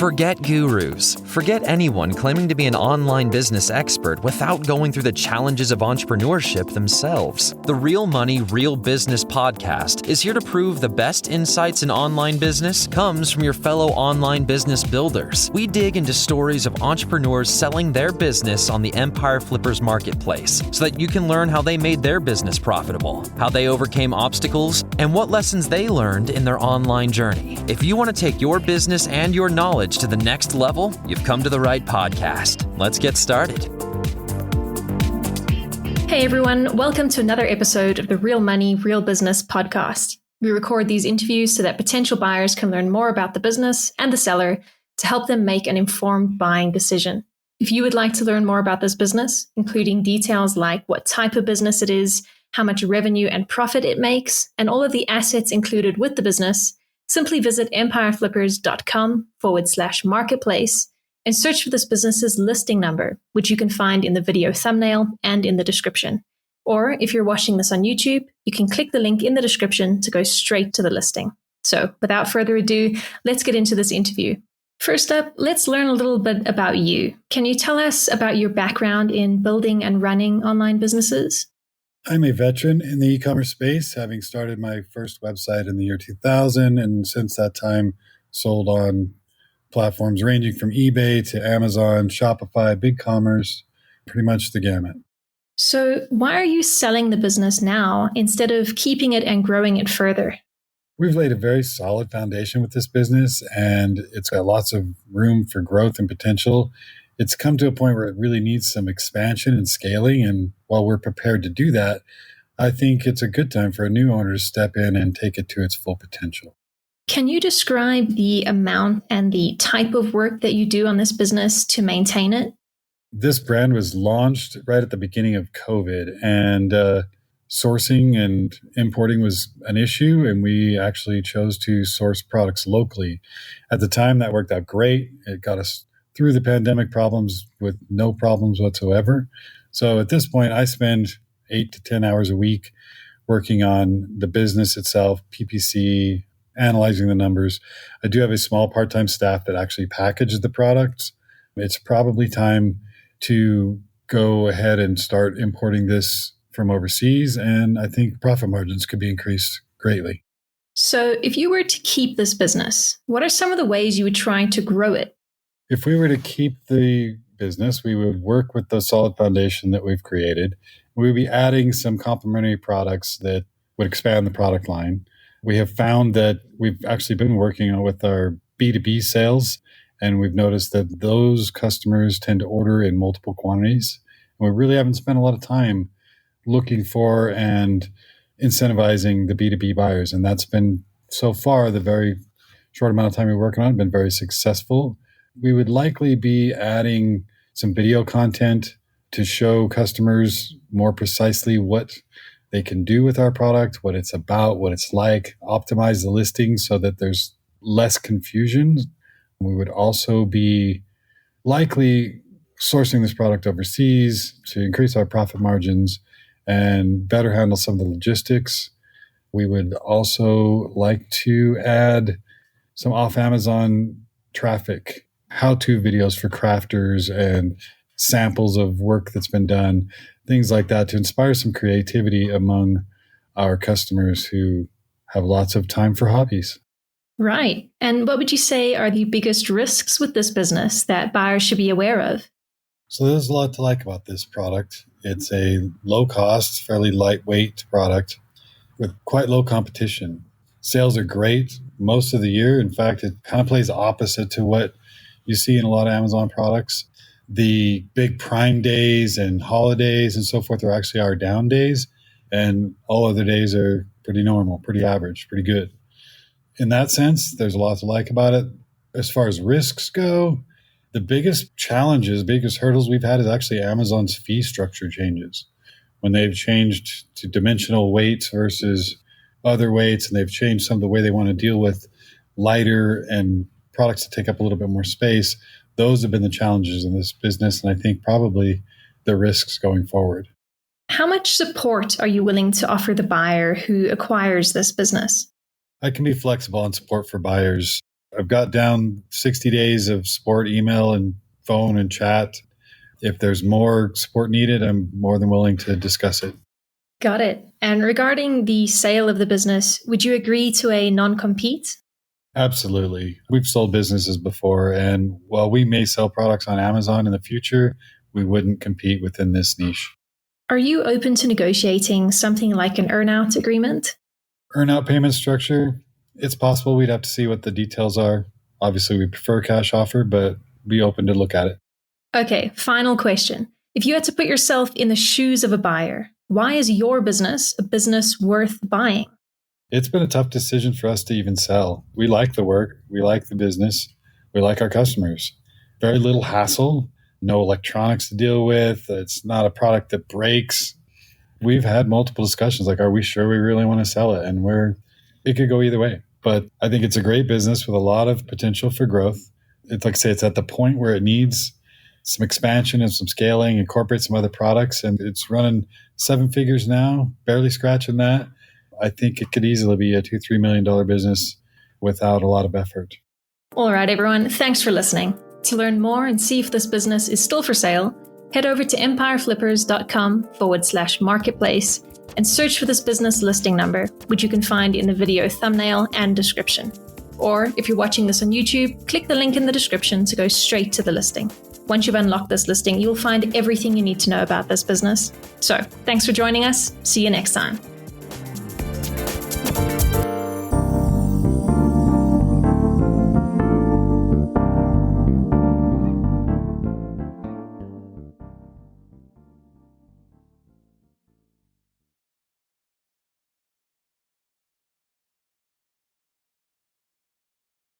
Forget gurus. Forget anyone claiming to be an online business expert without going through the challenges of entrepreneurship themselves. The Real Money, Real Business podcast is here to prove the best insights in online business comes from your fellow online business builders. We dig into stories of entrepreneurs selling their business on the Empire Flippers marketplace so that you can learn how they made their business profitable, how they overcame obstacles, and what lessons they learned in their online journey. If you want to take your business and your knowledge to the next level, you've come to the right podcast. Let's get started. Hey everyone, welcome to another episode of the Real Money, Real Business podcast. We record these interviews so that potential buyers can learn more about the business and the seller to help them make an informed buying decision. If you would like to learn more about this business, including details like what type of business it is, how much revenue and profit it makes, and all of the assets included with the business, simply visit empireflippers.com/marketplace and search for this business's listing number, which you can find in the video thumbnail and in the description. Or if you're watching this on YouTube, you can click the link in the description to go straight to the listing. So without further ado, let's get into this interview. First up, let's learn a little bit about you. Can you tell us about your background in building and running online businesses? I'm a veteran in the e-commerce space, having started my first website in the year 2000, and since that time sold on platforms ranging from eBay to Amazon, Shopify, BigCommerce, pretty much the gamut. So why are you selling the business now instead of keeping it and growing it further? We've laid a very solid foundation with this business, and it's got lots of room for growth and potential. It's come to a point where it really needs some expansion and scaling. And while we're prepared to do that, I think it's a good time for a new owner to step in and take it to its full potential. Can you describe the amount and the type of work that you do on this business to maintain it? This brand was launched right at the beginning of COVID, and sourcing and importing was an issue, and we actually chose to source products locally. At the time, that worked out great. It got us through the pandemic problems with no problems whatsoever. So at this point, I spend 8 to 10 hours a week working on the business itself, PPC, analyzing the numbers. I do have a small part-time staff that actually packages the products. It's probably time to go ahead and start importing this from overseas, and I think profit margins could be increased greatly. So if you were to keep this business, what are some of the ways you would try to grow it? If we were to keep the business, we would work with the solid foundation that we've created. We would be adding some complementary products that would expand the product line. We have found that we've actually been working with our B2B sales, and we've noticed that those customers tend to order in multiple quantities. And we really haven't spent a lot of time looking for and incentivizing the B2B buyers. And that's been, so far, the very short amount of time we're working on, been very successful. We would likely be adding some video content to show customers more precisely what they can do with our product, what it's about, what it's like, optimize the listing so that there's less confusion. We would also be likely sourcing this product overseas to increase our profit margins and better handle some of the logistics. We would also like to add some off-Amazon traffic, how-to videos for crafters and samples of work that's been done, things like that, to inspire some creativity among our customers who have lots of time for hobbies. Right. And what would you say are the biggest risks with this business that buyers should be aware of? So there's a lot to like about this product. It's a low-cost, fairly lightweight product with quite low competition. Sales are great most of the year. In fact, it kind of plays opposite to what you see in a lot of Amazon products. The big Prime days and holidays and so forth are actually our down days, and all other days are pretty normal, pretty average, pretty good. In that sense, there's a lot to like about it. As far as risks go, the biggest challenges, biggest hurdles we've had is actually Amazon's fee structure changes. When they've changed to dimensional weights versus other weights, and they've changed some of the way they want to deal with lighter and products that take up a little bit more space, those have been the challenges in this business, and I think probably the risks going forward. How much support are you willing to offer the buyer who acquires this business? I can be flexible on support for buyers. I've got down 60 days of support, email and phone and chat. If there's more support needed, I'm more than willing to discuss it. Got it. And regarding the sale of the business, would you agree to a non-compete? Absolutely. We've sold businesses before, and while we may sell products on Amazon in the future, we wouldn't compete within this niche. Are you open to negotiating something like an earn-out agreement? Earn-out payment structure, it's possible. We'd have to see what the details are. Obviously, we prefer cash offer, but be open to look at it. Okay, final question. If you had to put yourself in the shoes of a buyer, why is your business a business worth buying? It's been a tough decision for us to even sell. We like the work. We like the business. We like our customers. Very little hassle. No electronics to deal with. It's not a product that breaks. We've had multiple discussions like, are we sure we really want to sell it? And it could go either way. But I think it's a great business with a lot of potential for growth. It's like I say, it's at the point where it needs some expansion and some scaling, incorporate some other products. And it's running 7 figures now, barely scratching that. I think it could easily be a $2-3 million business without a lot of effort. All right, everyone. Thanks for listening. To learn more and see if this business is still for sale, head over to empireflippers.com/marketplace and search for this business listing number, which you can find in the video thumbnail and description. Or if you're watching this on YouTube, click the link in the description to go straight to the listing. Once you've unlocked this listing, you'll find everything you need to know about this business. So, thanks for joining us. See you next time.